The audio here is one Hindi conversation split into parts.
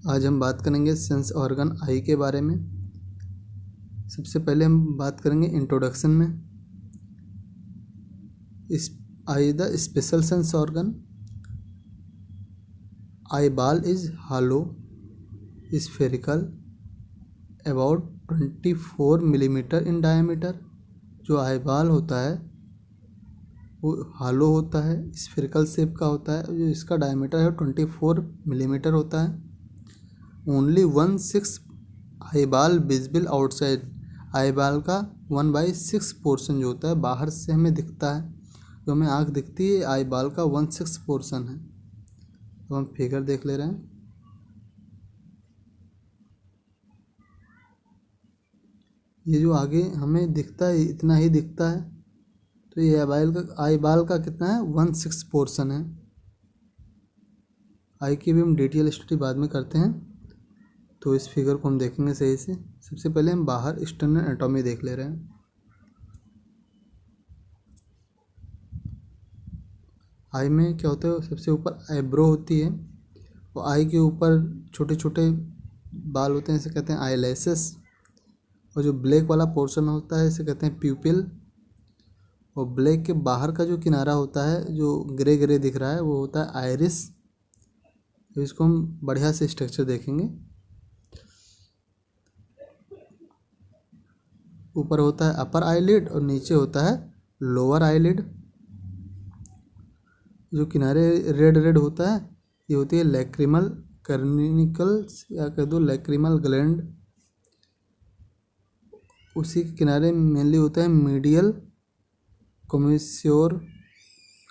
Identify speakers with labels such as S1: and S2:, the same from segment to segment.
S1: आज हम बात करेंगे सेंस ऑर्गन आई के बारे में। सबसे पहले हम बात करेंगे इंट्रोडक्शन में। इस eye the special sense organ eyeball is hollow spherical about 24 millimetre in diameter. जो आई बॉल होता है वो हॉलो होता है, स्फेरिकल शेप का होता है। जो इसका डायमीटर है 24 मिलीमीटर होता है। Only 1/6 eye ball visible outside. आई बॉल का 1/6 पोर्शन जो होता है बाहर से हमें दिखता है। जो हमें आँख दिखती है आई बॉल का 1/6 पोर्शन है। तो हम फिगर देख ले रहे हैं। ये जो आगे हमें दिखता है इतना ही दिखता है। तो ये आई बॉल का कितना है 1/6 पोर्शन है। आई की भी हम डिटेल स्टडी बाद में करते हैं। तो इस फिगर को हम देखेंगे सही से। सबसे पहले हम बाहर एक्सटर्नल एनाटॉमी देख ले रहे हैं। आई में क्या होता है, सबसे ऊपर आईब्रो होती है और आई के ऊपर छोटे छोटे बाल होते हैं, इसे कहते हैं आई लैसेस। और जो ब्लैक वाला पोर्शन होता है इसे कहते हैं प्यूपिल। और ब्लैक के बाहर का जो किनारा होता है जो ग्रे ग्रे दिख रहा है वो होता है आइरिस। तो इसको हम बढ़िया से स्ट्रक्चर देखेंगे। ऊपर होता है अपर आईलिड और नीचे होता है लोअर आईलिड। जो किनारे रेड रेड होता है ये होती है लैक्रिमल कर्निकल्स या कह दो लैक्रिमल ग्लैंड। उसी के किनारे मेनली होता है मीडियल कॉम्यूस्योर।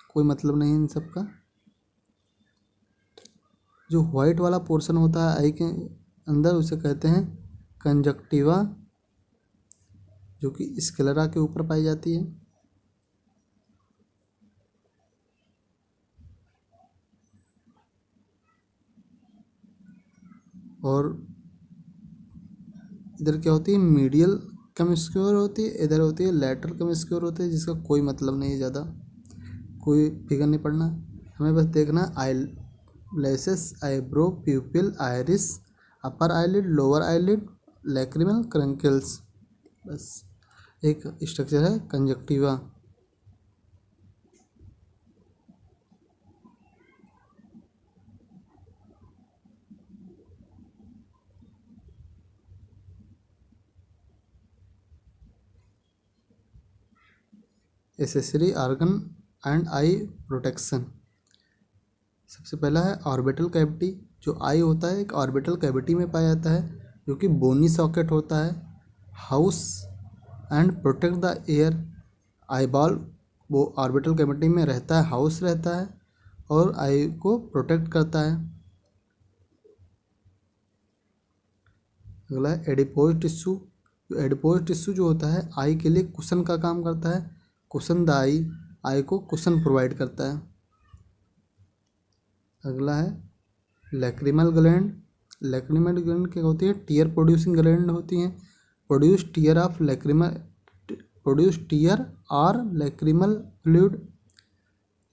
S1: कोई मतलब नहीं इन सब का। जो वाइट वाला पोर्शन होता है आई के अंदर उसे कहते हैं कंजक्टिवा, जो कि स्क्लेरा के ऊपर पाई जाती है। और इधर क्या होती है मीडियल कमिस्क्योर होती है, इधर होती है लेटरल कमिस्क्योर होती है, जिसका कोई मतलब नहीं है ज़्यादा। कोई फिगर नहीं पढ़ना, हमें बस देखना eyelashes, eyebrow, pupil, iris, upper eyelid, lower eyelid, lacrimal caruncles. बस एक स्ट्रक्चर है conjunctiva. Accessory organ and eye protection. सबसे पहला है ऑर्बिटल कैविटी। जो आई होता है एक ऑर्बिटल कैविटी में पाया जाता है, जो कि बोनी सॉकेट होता है। House and protect the air. Eye ball वो ऑर्बिटल कैविटी में रहता है, हाउस रहता है और आई को प्रोटेक्ट करता है। अगला है एडिपोज टिश्यू। जो एडिपोज टिश्यू जो होता है आई के लिए कुशन का काम करता है। कुशन द आई को कुशन प्रोवाइड करता है। अगला है लैक्रिमल ग्लैंड। लैक्रिमल ग्लैंड क्या होती है, टीयर प्रोड्यूसिंग ग्लैंड होती हैं। प्रोड्यूस टीयर और lacrimal fluid.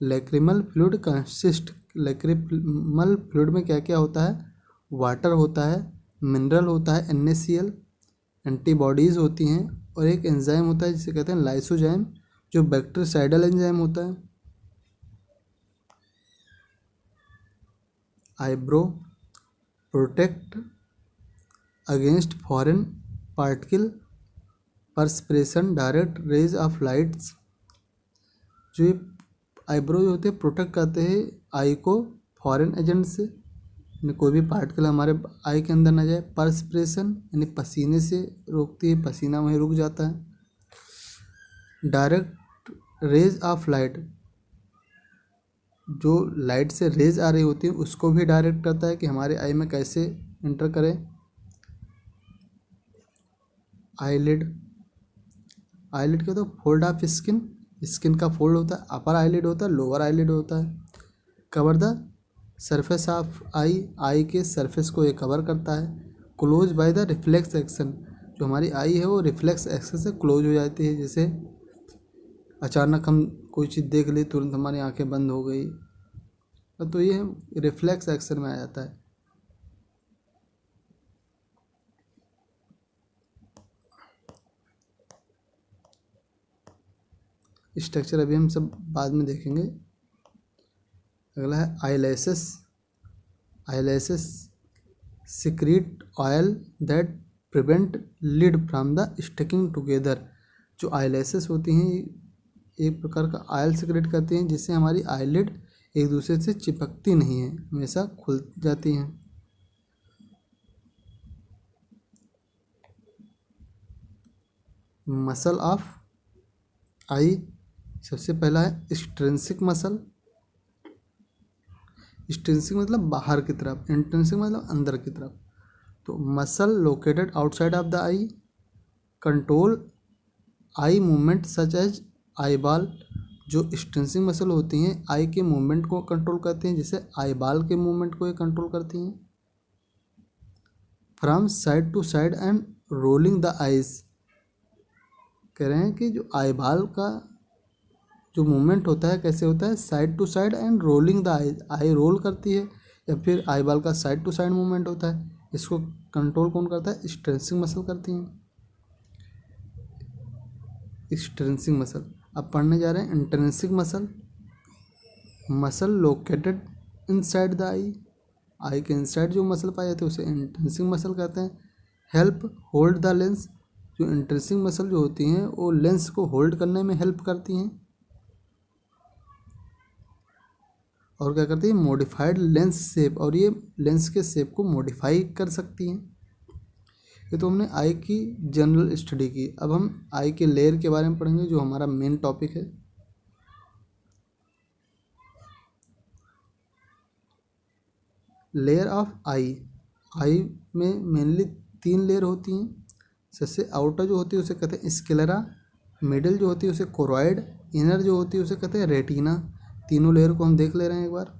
S1: Lacrimal fluid consist. Lacrimal fluid में क्या क्या होता है, वाटर होता है, मिनरल होता है NaCl, एंटीबॉडीज़ होती हैं और एक एंजाइम होता है जिसे कहते हैं लाइसोजाइम, जो बैक्टीरिसाइडल एंजाइम होता है। Eyebrow protect against foreign particle perspiration direct rays of lights. जो ये आईब्रो जो होते हैं प्रोटेक्ट करते हैं आई को फॉरेन एजेंट से, यानी कोई भी पार्टिकल हमारे आई के अंदर ना जाए। परस्पिरेशन यानी पसीने से रोकती है, पसीना वहीं रुक जाता है। डायरेक्ट रेज ऑफ लाइट, जो लाइट से रेज आ रही होती है उसको भी डायरेक्ट करता है कि हमारे आई में कैसे इंटर करें। आईलिड। आईलिड का तो फोल्ड ऑफ स्किन, स्किन का फोल्ड होता है। अपर आईलिड होता है, लोअर आईलिड होता है। कवर द सरफेस ऑफ आई के सरफेस को ये कवर करता है। Close by the reflex action. जो हमारी आई है वो रिफ्लेक्स एक्शन से क्लोज हो जाती है। जैसे अचानक हम कोई चीज़ देख ली तुरंत हमारी आंखें बंद हो गई, तो ये रिफ्लेक्स एक्शन में आ जाता है। स्ट्रक्चर अभी हम सब बाद में देखेंगे। अगला है eyelashes. Eyelashes secrete oil that prevent lid from the sticking together. जो आईलैशेस होती हैं एक प्रकार का ऑयल सिक्रेट करती हैं जिससे हमारी आईलिड एक दूसरे से चिपकती नहीं है, हमेशा खुल जाती हैं। मसल ऑफ आई, सबसे पहला है एक्सट्रिंसिक मसल। एक्सट्रिंसिक मतलब बाहर की तरफ, इंट्रिंसिक मतलब अंदर की तरफ। तो muscle located outside of the eye control eye movement such as eye ball. जो एक्सट्रिंसिक मसल होती हैं आई के मूवमेंट को कंट्रोल करती हैं, जैसे आई बॉल के मूवमेंट को ये कंट्रोल करती हैं। From side to side and rolling the eyes. कह रहे हैं कि जो आई बॉल का जो मूवमेंट होता है कैसे होता है, side to side and rolling the eye. Eye roll करती है या फिर आई बॉल का साइड टू साइड मूवमेंट होता है, इसको कंट्रोल कौन करता है, एक्सट्रिंसिक मसल करती हैं। Extrinsic muscle. अब पढ़ने जा रहे हैं intrinsic muscle. Muscle located inside the eye. Eye के इनसाइड जो मसल पाए जाते हैं उसे इंट्रिंसिक मसल कहते हैं। Help hold the lens. जो इंट्रिंसिक मसल जो होती हैं वो लेंस को होल्ड करने में हेल्प करती हैं। और क्या करती है, मॉडिफाइड लेंस शेप, और ये लेंस के शेप को मॉडिफाई कर सकती हैं। ये तो हमने आई की जनरल स्टडी की। अब हम आई के लेयर के बारे में पढ़ेंगे जो हमारा मेन टॉपिक है। लेयर ऑफ आई। आई में मेनली 3 लेयर होती हैं। सबसे आउटर जो होती है उसे कहते हैं स्क्लेरा, मिडिल जो होती है उसे कोरॉइड, इनर जो होती है उसे कहते हैं रेटिना। तीनों लेयर को हम देख ले रहे हैं एक बार।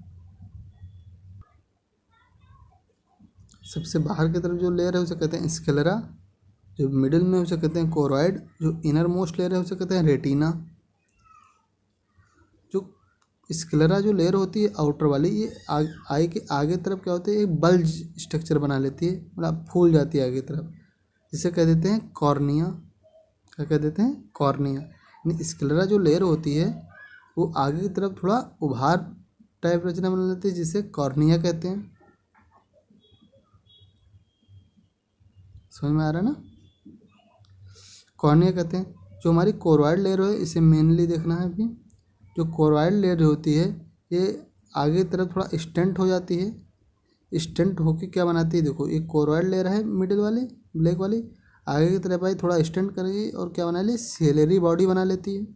S1: सबसे बाहर की तरफ जो लेयर है उसे कहते हैं स्क्लेरा, जो मिडिल में उसे कहते हैं कोरॉइड, जो इनर मोस्ट लेयर है उसे कहते हैं रेटिना। जो स्क्लेरा जो लेयर होती है आउटर वाली, ये आई के आगे तरफ क्या होती है, एक बल्ज स्ट्रक्चर बना लेती है, मतलब फूल जाती है आगे तरफ, जिसे कह देते हैं कॉर्निया। क्या कह देते हैं, कॉर्निया। स्क्लेरा जो लेयर होती है वो आगे की तरफ थोड़ा उभार टाइप रचना बना लेती है, जिसे कॉर्निया कहते हैं। समझ में आ रहा है ना, कॉर्निया कहते हैं। जो हमारी कोरॉइड लेयर है इसे मेनली देखना है अभी। जो कोरॉइड लेयर होती है ये आगे की तरफ थोड़ा स्टेंट हो जाती है। स्टेंट होके क्या बनाती है, देखो एक कोरॉइड लेयर है मिडिल वाली ब्लैक वाली, आगे की तरफ आई थोड़ा स्टेंट करेगी और क्या बना ली, सेलेरी बॉडी बना लेती है।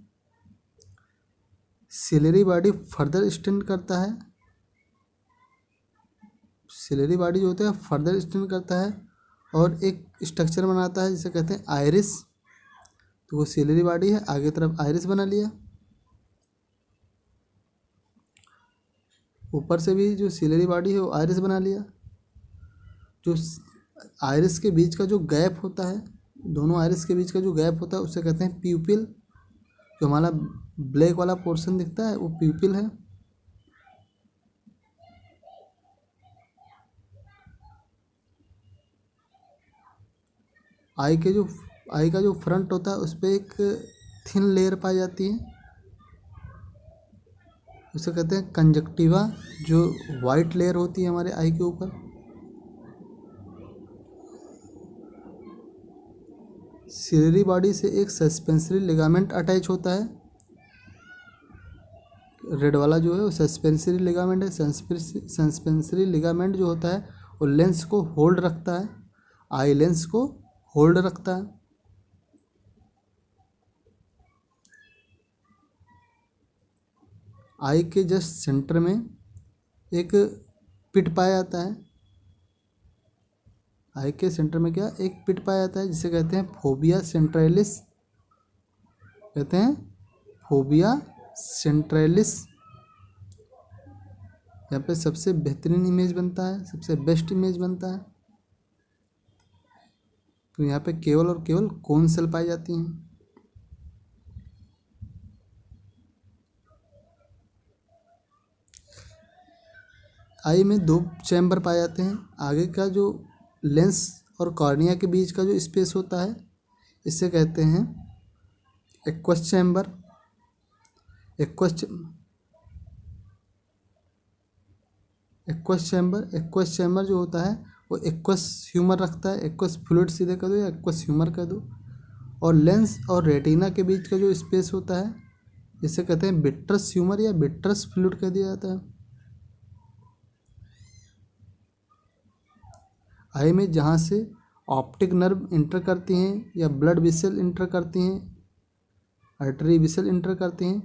S1: सेलेरी बॉडी फर्दर स्टेंट करता है। सेलेरी बॉडी जो होता है फर्दर स्टेंट करता है और एक स्ट्रक्चर बनाता है जिसे कहते हैं आइरिस। तो वो सेलेरी बॉडी है, आगे तरफ आइरिस बना लिया। ऊपर से भी जो सेलेरी बॉडी है वो आइरिस बना लिया। जो आइरिस के बीच का जो गैप होता है, दोनों आइरिस के बीच का जो गैप होता है उसे कहते हैं प्यूपिल। जो हमारा ब्लैक वाला पोर्शन दिखता है वो प्यूपिल है। आई का जो फ्रंट होता है उस पर एक थिन लेयर पाई जाती है, उसे कहते हैं कंजक्टिवा। जो वाइट लेयर होती है हमारे आई के ऊपर। सिलेरी बॉडी से एक सस्पेंसरी लिगामेंट अटैच होता है। रेड वाला जो है वो सस्पेंसरी लिगामेंट है। सस्पेंसरी लिगामेंट जो होता है वो लेंस को होल्ड रखता है, आई लेंस को होल्ड रखता है। आई के जस्ट सेंटर में एक पिट पाया जाता है। आई के सेंटर में क्या, एक पिट पाया जाता है जिसे कहते हैं फोबिया सेंट्रैलिस। कहते हैं फोबिया सेंट्रैलिस। यहाँ पे सबसे बेहतरीन इमेज बनता है, सबसे बेस्ट इमेज बनता है। तो यहाँ पे केवल और केवल कोन सेल पाई जाती हैं। आई में 2 चैम्बर पाए जाते हैं। आगे का जो लेंस और कॉर्निया के बीच का जो स्पेस होता है इसे कहते हैं aqueous chamber. Aqueous aqueous chamber जो होता है वो एक्वस ह्यूमर रखता है, एक्वस फ्लूइड सीधे कह दो या एक्वस ह्यूमर कह दो। और लेंस और रेटिना के बीच का जो स्पेस होता है इसे कहते हैं विट्रस ह्यूमर या विट्रस फ्लूइड कह दिया जाता है। आई में जहाँ से ऑप्टिक नर्व इंटर करती हैं या ब्लड वेसल इंटर करती हैं, आर्टरी वेसल इंटर करती हैं,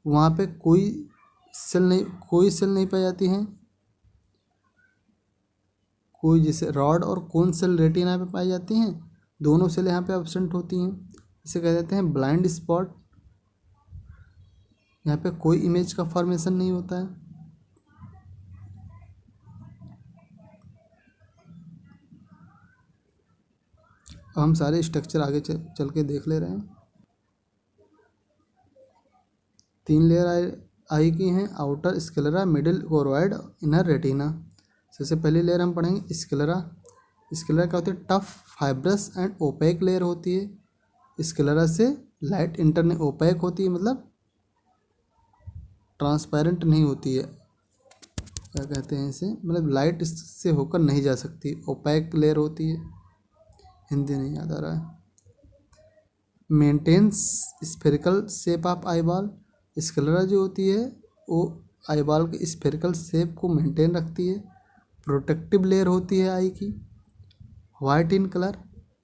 S1: वहाँ पे कोई सेल नहीं पाई जाती हैं। कोई जैसे रॉड और कोन सेल रेटिना पे पाई जाती हैं, दोनों सेल यहाँ पे एब्सेंट होती हैं। इसे कह देते हैं ब्लाइंड स्पॉट। यहाँ पे कोई इमेज का फॉर्मेशन नहीं होता है। अब हम सारे स्ट्रक्चर आगे चल के देख ले रहे हैं। 3 लेयर आई की हैं, outer sclera, middle choroid, inner retina. सबसे पहली लेयर हम पढ़ेंगे स्क्लेरा। स्क्लेरा क्या होती है? Tough, fibrous and opaque layer होती है। स्क्लेरा से लाइट इंटर नहीं, ओपेक होती है मतलब ट्रांसपेरेंट नहीं होती है। क्या कहते हैं इसे? मतलब लाइट इससे होकर नहीं जा सकती, ओपेक लेयर होती है। हिंदी नहीं याद आ रहा है। Maintains spherical shape of eyeball. Sclera जो होती है वो आईबॉल के स्फेरिकल शेप को मेंटेन रखती है। प्रोटेक्टिव लेयर होती है आई की। White in colour.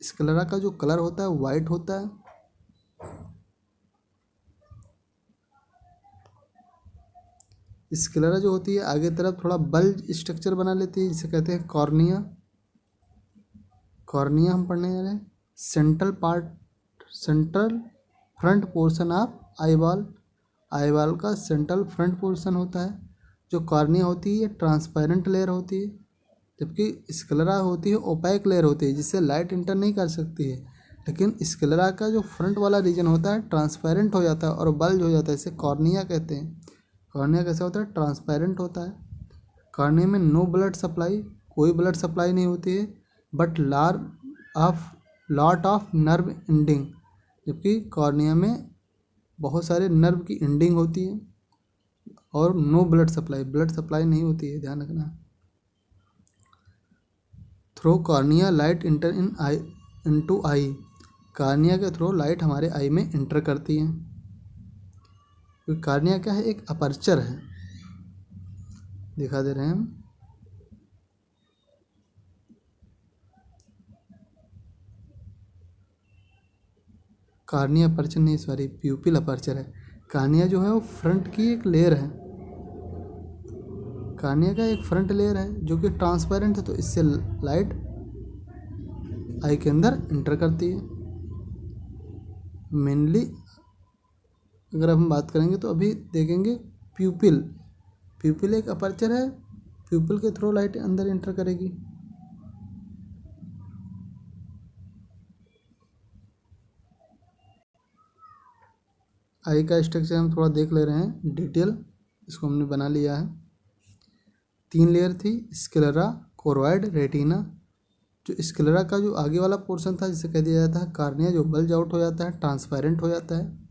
S1: स्क्लेरा का जो कलर होता है वाइट होता है। स्क्लेरा जो होती है आगे तरफ थोड़ा बल्ज स्ट्रक्चर बना लेती है, जिसे कहते हैं कॉर्निया। कॉर्निया हम पढ़ने जा रहे हैं। Central front portion of eyeball. Eyeball का सेंट्रल फ्रंट पोर्शन होता है। जो कॉर्निया होती है ट्रांसपेरेंट लेयर होती है, जबकि स्क्लेरा होती है ओपेक लेयर होती है, जिससे लाइट इंटर नहीं कर सकती है। लेकिन स्क्लेरा का जो फ्रंट वाला रीजन होता है ट्रांसपेरेंट हो जाता है और बल्ज हो जाता है, इसे कॉर्निया कहते हैं। कॉर्निया कैसा होता है? ट्रांसपेरेंट होता है। कॉर्निया में नो ब्लड सप्लाई, कोई ब्लड सप्लाई नहीं होती है, but lot of nerve ending, जबकि कॉर्निया में बहुत सारे नर्व की एंडिंग होती है। और नो ब्लड सप्लाई नहीं होती है, ध्यान रखना। Through cornea light enter into eye. Cornea के थ्रू लाइट हमारे आई में इंटर करती है। क्योंकि कॉर्निया क्या है? एक अपर्चर है। दिखा दे रहे हैं हम। कॉर्निया अपर्चर नहीं, सॉरी, प्यूपिल अपर्चर है। कॉर्निया जो है वो फ्रंट की एक लेयर है। कॉर्निया का एक फ्रंट लेयर है जो कि ट्रांसपेरेंट है, तो इससे लाइट आई के अंदर इंटर करती है। मेनली अगर हम बात करेंगे तो अभी देखेंगे प्यूपिल एक अपर्चर है, प्यूपिल के थ्रू लाइट अंदर इंटर करेगी। आई का स्ट्रक्चर हम थोड़ा देख ले रहे हैं डिटेल, इसको हमने बना लिया है। 3 लेयर थी, स्क्लेरा, कोरोइड, रेटिना। जो स्क्लेरा का जो आगे वाला पोर्शन था जिसे कह दिया जाता है कॉर्निया, जो बल्ज आउट हो जाता है, ट्रांसपेरेंट हो जाता है।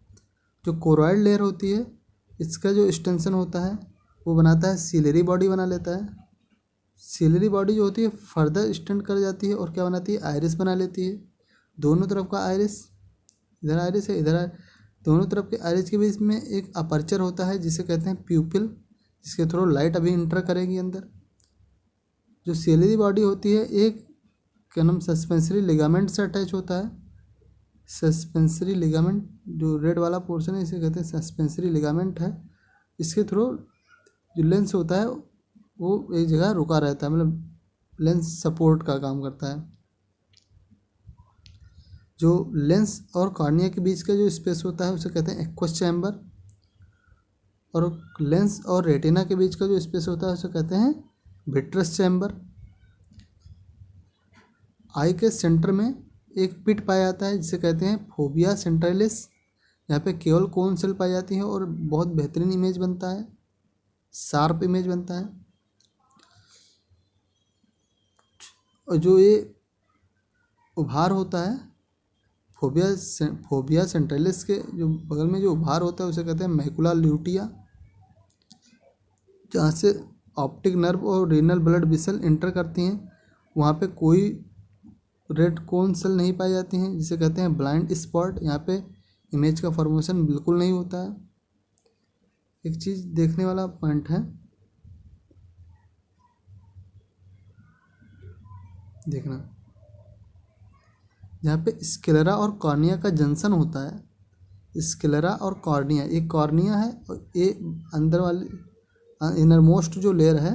S1: जो कोरोइड लेयर होती है इसका जो एक्सटेंशन होता है वो बनाता है सीलरी बॉडी बना लेता है। सीलरी बॉडी जो होती है फर्दर एक्सटेंड कर जाती है और क्या बनाती है? आइरिस बना लेती है। दोनों तरफ का आइरिस, इधर आइरिस है इधर दोनों तरफ के आइरिस के बीच में एक अपर्चर होता है जिसे कहते हैं प्यूपिल, जिसके थ्रू लाइट अभी इंटर करेगी अंदर। जो सीलरी बॉडी होती है एक क्या नाम सस्पेंसरी लिगामेंट से अटैच होता है। सस्पेंसरी लिगामेंट जो रेड वाला पोर्शन है इसे कहते हैं सस्पेंसरी लिगामेंट है। इसके थ्रू जो लेंस होता है वो एक जगह रुका रहता है, मतलब लेंस सपोर्ट का काम करता है। जो लेंस और कॉर्निया के बीच का जो स्पेस होता है उसे कहते हैं एक्वस चैम्बर। और लेंस और रेटिना के बीच का जो स्पेस होता है उसे कहते हैं विट्रस चैम्बर। आई के सेंटर में एक पिट पाया जाता है जिसे कहते हैं फोबिया सेंट्रलिस। यहाँ पे केवल कोन सेल पाई जाती है और बहुत बेहतरीन इमेज बनता है, शार्प इमेज बनता है। और जो ये उभार होता है फोबिया सेंट्रलिस के जो बगल में जो उभार होता है उसे कहते हैं मैकुला ल्यूटिया, जहाँ से ऑप्टिक नर्व और रीनल ब्लड वेसल इंटर करती हैं। वहाँ पे कोई रेड कोन सेल नहीं पाई जाती हैं, जिसे कहते हैं ब्लाइंड स्पॉट। यहाँ पे इमेज का फॉर्मेशन बिल्कुल नहीं होता है। एक चीज़ देखने वाला पॉइंट है, देखना, जहाँ पे स्क्लेरा और कॉर्निया का जंक्शन होता है। स्क्लेरा और कॉर्निया, एक कॉर्निया है और ये अंदर वाली इनर मोस्ट जो लेयर है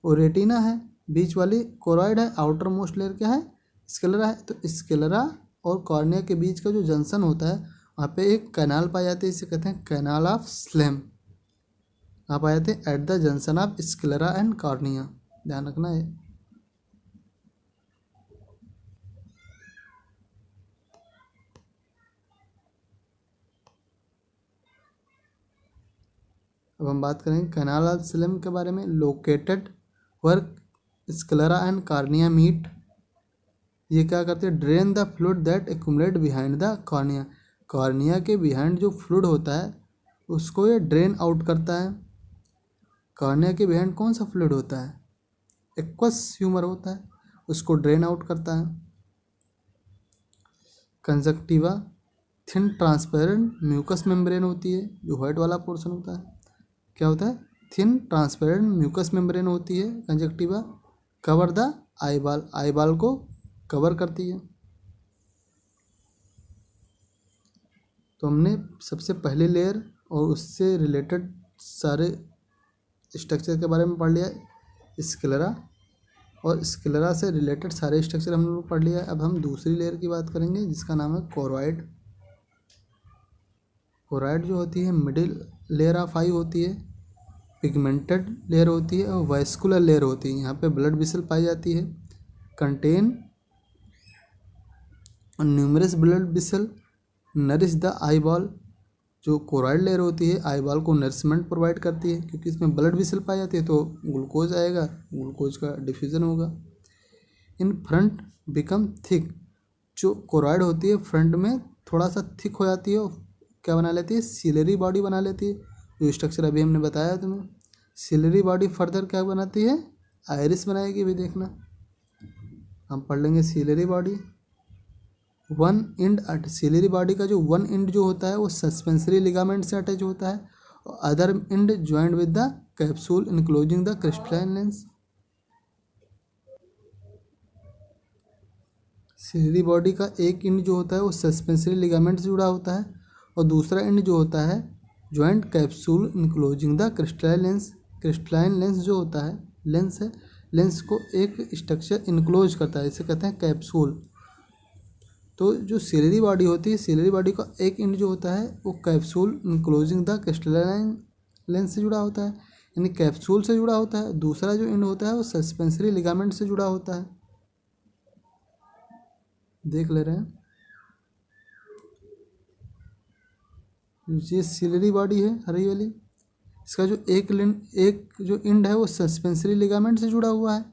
S1: वो रेटिना है, बीच वाली कोरॉइड है, आउटर मोस्ट लेयर क्या है, स्क्लेरा है। तो स्क्लेरा और कॉर्निया के बीच का जो जंक्शन होता है वहाँ पे एक कैनाल पाई जाती है, इसे कहते हैं कैनाल ऑफ स्लेम। आप आए थे at the junction of sclera and cornea, ध्यान रखना है। अब हम बात करेंगे कैनाल ऑफ स्लेम के बारे में। Located work sclera and cornea meet, ये क्या करते हैं, drain the fluid that accumulate behind the cornea. Cornea के बिहाइंड जो फ्लूइड होता है उसको ये ड्रेन आउट करता है। कॉर्निया के बिहाइंड कौन सा फ्लूइड होता है, एक्वस ह्यूमर होता है, उसको ड्रेन आउट करता है। Conjunctiva thin transparent mucous membrane होती है, जो व्हाइट वाला पोर्शन होता है क्या होता है, थिन ट्रांसपेरेंट म्यूकस मेम्ब्रेन होती है conjunctiva. Cover the eyeball, eyeball को कवर करती है। तो हमने सबसे पहले लेयर और उससे रिलेटेड सारे स्ट्रक्चर के बारे में पढ़ लिया, स्क्लेरा और स्क्लेरा से रिलेटेड सारे स्ट्रक्चर हम लोग पढ़ लिया। अब हम दूसरी लेयर की बात करेंगे जिसका नाम है कोरॉइड। कोरॉइड जो होती है मिडिल लेयर ऑफ आई होती है, पिगमेंटेड लेयर होती है और वैस्कुलर लेयर होती है। यहाँ पे ब्लड वेसल पाई जाती है, contain numerous blood vessel nourish the eyeball. जो कोरॉइड लेयर होती है आईबॉल को नरिशमेंट प्रोवाइड करती है, क्योंकि इसमें ब्लड वेसल पाई जाती है तो ग्लूकोज आएगा, ग्लूकोज का डिफ्यूजन होगा। इन फ्रंट बिकम थिक, जो कोरॉइड होती है फ्रंट में थोड़ा सा थिक हो जाती है और क्या बना लेती है, सिलरी बॉडी बना लेती है, जो स्ट्रक्चर अभी हमने बताया तुम्हें। सिलरी बॉडी फर्दर क्या बनाती है, आयरिस बनाएगी। भी देखना, हम पढ़ लेंगे ciliary body. One end, ciliary body का जो वन एंड जो होता है वो सस्पेंसरी लिगामेंट से अटैच होता है और other end joint with the capsule enclosing the crystalline lens. Ciliary body का एक एंड जो होता है वो सस्पेंसरी लिगामेंट से जुड़ा होता है और दूसरा एंड जो होता है joint capsule enclosing the crystalline lens. Crystalline lens जो होता है लेंस है, लेंस को एक स्ट्रक्चर इनक्लोज करता है, इसे कहते हैं कैप्सूल। तो जो सिलरी बॉडी होती है, सिलरी बॉडी का एक एंड जो होता है वो capsule enclosing the crystalline lens से जुड़ा होता है, यानी कैप्सूल से जुड़ा होता है। दूसरा जो एंड होता है वो सस्पेंसरी लिगामेंट से जुड़ा होता है। देख ले रहे हैं, ये सिलरी बॉडी है हरी वाली, इसका जो एक जो एंड है वो सस्पेंसरी लिगामेंट से जुड़ा हुआ है,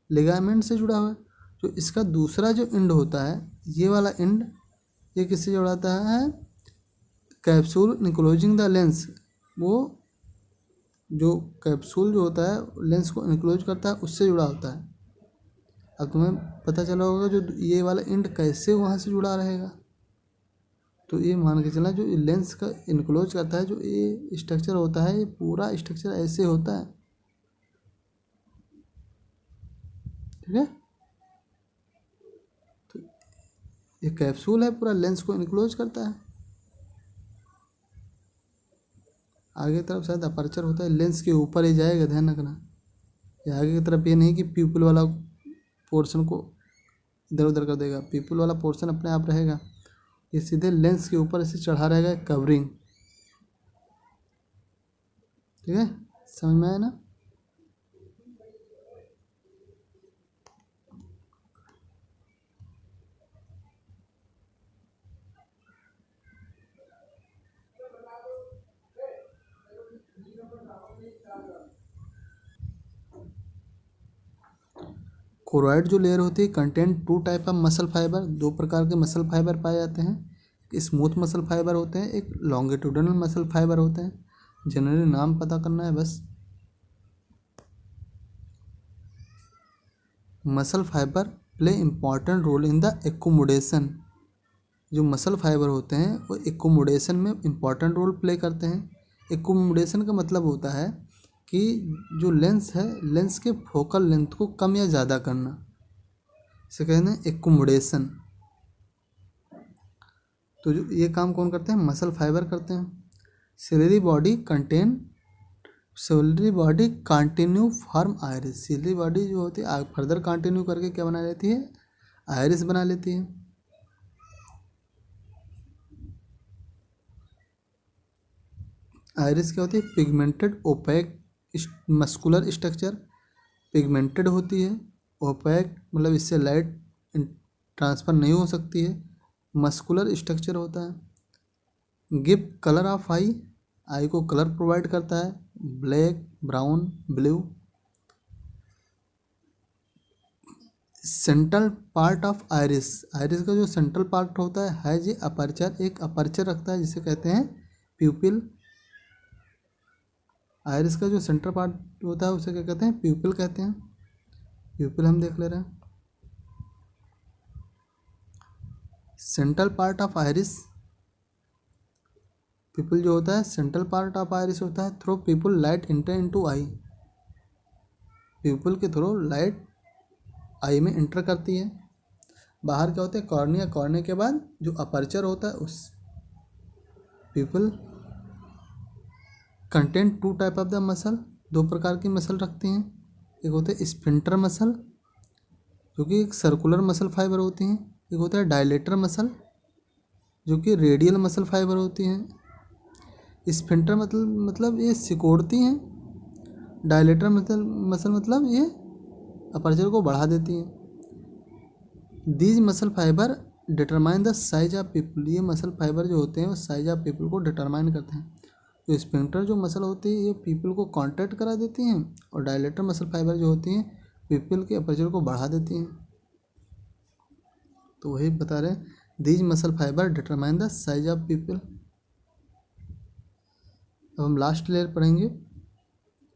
S1: लिगामेंट से जुड़ा हुआ है। जो इसका दूसरा जो एंड होता है ये वाला एंड, ये किससे जुड़ाता है, कैप्सूल इनक्लोजिंग द लेंस। वो जो कैप्सूल जो होता है लेंस को इनक्लोज करता है उससे जुड़ा होता है। अब तुम्हें पता चला होगा जो ये वाला एंड कैसे वहाँ से जुड़ा रहेगा। तो ये मान के चलना, जो लेंस का इनक्लोज करता है जो ये स्ट्रक्चर होता है, ये पूरा स्ट्रक्चर ऐसे होता है, ठीक है। तो ये कैप्सूल है, पूरा लेंस को इनक्लोज करता है। आगे तरफ शायद अपर्चर होता है, लेंस के ऊपर ही जाएगा, ध्यान रखना। ये आगे की तरफ ये नहीं कि प्यूपिल वाला पोर्शन को इधर उधर कर देगा, प्यूपिल वाला पोर्शन अपने आप रहेगा, ये सीधे लेंस के ऊपर ऐसे चढ़ा रहेगा कवरिंग, ठीक है। समझ में आया ना। कोरॉइड जो लेयर होती है contain 2 type of muscle fibre, 2 प्रकार के मसल फाइबर पाए जाते हैं। एक स्मूथ मसल फाइबर होते हैं, एक लॉन्गिट्यूडनल मसल फाइबर होते हैं। जनरली नाम पता करना है बस। Muscle fibre play important role in the accommodation. जो मसल फाइबर होते हैं वो एकोमोडेशन में इम्पॉर्टेंट रोल प्ले करते हैं। एकोमोडेशन का मतलब होता है कि जो लेंस है, लेंस के फोकल लेंथ को कम या ज़्यादा करना, इसे कहते हैं एकोमोडेशन। तो जो ये काम कौन करते हैं? मसल फाइबर करते हैं। Salary body continue form iris. Salary body जो होती है फर्दर कंटिन्यू करके क्या बना लेती है? आयरिस बना लेती है। आयरिस क्या होती है? Pigmented opaque muscular structure. Pigmented होती है, ओपेक मतलब इससे लाइट ट्रांसफ़र नहीं हो सकती है। मस्कुलर स्ट्रक्चर होता है। गिव कलर ऑफ आई, आई को कलर प्रोवाइड करता है, black, brown, blue. Central part of iris, iris का जो सेंट्रल पार्ट होता है जी अपर्चर, एक अपर्चर रखता है जिसे कहते हैं प्यूपिल। आयरिस का जो सेंट्रल पार्ट होता है उसे क्या कहते हैं? प्यूपिल कहते हैं। प्यूपिल हम देख ले रहे हैं। सेंट्रल पार्ट ऑफ आयरिस, प्यूपिल जो होता है सेंट्रल पार्ट ऑफ आयरिस होता है। थ्रू प्यूपिल लाइट इंटर इनटू आई, प्यूपिल के थ्रू लाइट आई में इंटर करती है। बाहर क्या होता है? कॉर्निया, कॉर्निया के बाद जो अपर्चर होता है उस प्यूपिल contain 2 type of the muscle, 2 प्रकार की मसल रखती हैं। एक होते हैं स्फिंक्टर मसल जो कि एक सर्कुलर मसल फाइबर होती हैं। एक होता है डायलेटर मसल जो कि रेडियल मसल फाइबर होती हैं। स्फिंक्टर मतलब ये सिकोड़ती हैं। डायलेटर मसल मतलब ये अपर्चर को बढ़ा देती हैं। These muscle fibre determine the size of people. ये मसल फाइबर जो होते हैं वो साइज ऑफ पीपल को डिटरमाइन करते हैं। तो स्फिंक्टर जो मसल होती है ये पीपल को कॉन्ट्रैक्ट करा देती हैं, और डायलेटर मसल फाइबर जो होती हैं पीपल के अपर्चर को बढ़ा देती हैं। तो वही बता रहे हैं, these muscle fibre determine the size of people. अब हम लास्ट लेयर पढ़ेंगे,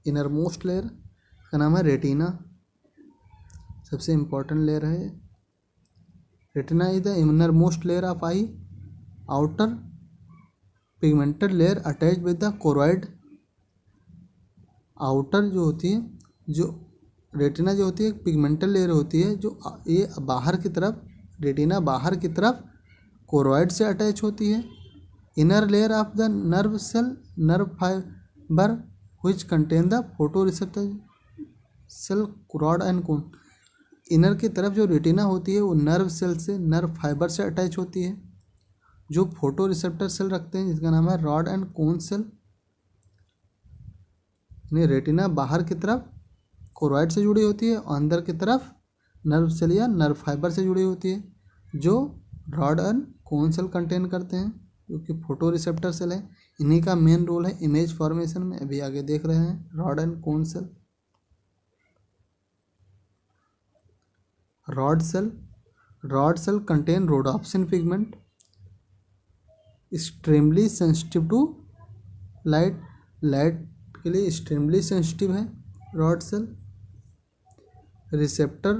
S1: इनर मोस्ट लेयर, का नाम है रेटिना। सबसे इम्पोर्टेंट लेयर है। Retina is the inner most layer of I, outer pigmented layer attach with the choroid. Outer जो होती है, जो रेटिना जो होती है एक पिगमेंटेड लेयर होती है जो ये बाहर की तरफ, रेटिना बाहर की तरफ कोरॉइड से अटैच होती है। Inner layer of the nerve cell, nerve fibre which contain the photo receptor cell, rod and cone. Inner की तरफ जो रेटिना होती है वो नर्व सेल से, नर्व फाइबर से अटैच होती है जो फोटो रिसेप्टर सेल रखते हैं जिसका नाम है rod and cone cell. Retina बाहर की तरफ कोरॉइड से जुड़ी होती है और अंदर की तरफ नर्व सेल या नर्व फाइबर से जुड़ी होती है जो rod and cone cell contain करते हैं, जो कि फोटो रिसेप्टर सेल है। इन्हीं का मेन रोल है इमेज फॉर्मेशन में। अभी आगे देख रहे हैं rod and cone cell. Rod cell contain rhodopsin pigment, extremely sensitive to light, light के लिए एक्सट्रीमली सेंसिटिव है rod cell. Receptor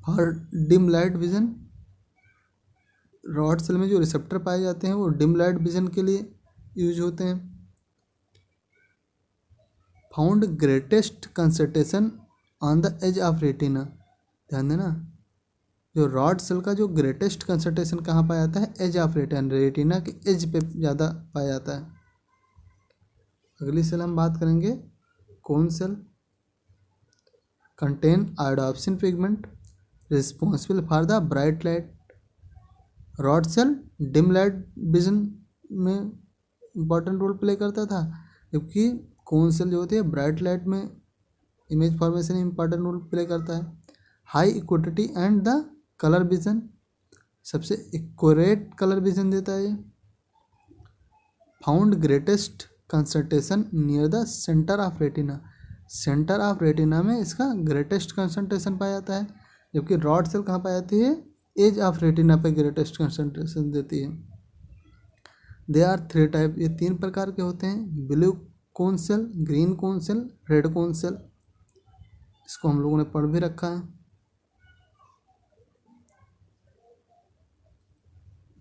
S1: for dim light vision, rod cell में जो रिसेप्टर पाए जाते हैं वो डिम लाइट विजन के लिए यूज होते हैं। Found greatest concentration on the edge of retina, ध्यान देना, जो रॉड सेल का जो ग्रेटेस्ट कंसंट्रेशन कहाँ पाया जाता है? एज ऑफ रेटिना, रेटिना के एज पे ज़्यादा पाया जाता है। अगली सेल हम बात करेंगे cone cell. Contain iodopsin pigment responsible for the bright light. Rod cell dim light vision में इम्पॉर्टेंट रोल प्ले करता था, जबकि कोन सेल जो होती है ब्राइट लाइट में इमेज फॉर्मेशन में इम्पॉर्टेंट रोल प्ले करता है। High equity and the colour vision, सबसे एक्यूरेट कलर विजन देता है। Found greatest concentration near the centre of retina, centre of retina में इसका ग्रेटेस्ट कंसंट्रेशन पाया जाता है, जबकि रॉड सेल कहाँ पाई जाती है, एज ऑफ रेटिना पे ग्रेटेस्ट कंसंट्रेशन देती है। दे आर 3 टाइप, ये 3 प्रकार के होते हैं, blue cone cell, green cone cell, red cone cell. इसको हम लोगों ने पढ़ भी रखा है।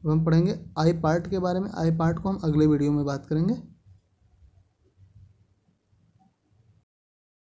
S1: अब हम पढ़ेंगे आई पार्ट के बारे में। आई पार्ट को हम अगले वीडियो में बात करेंगे।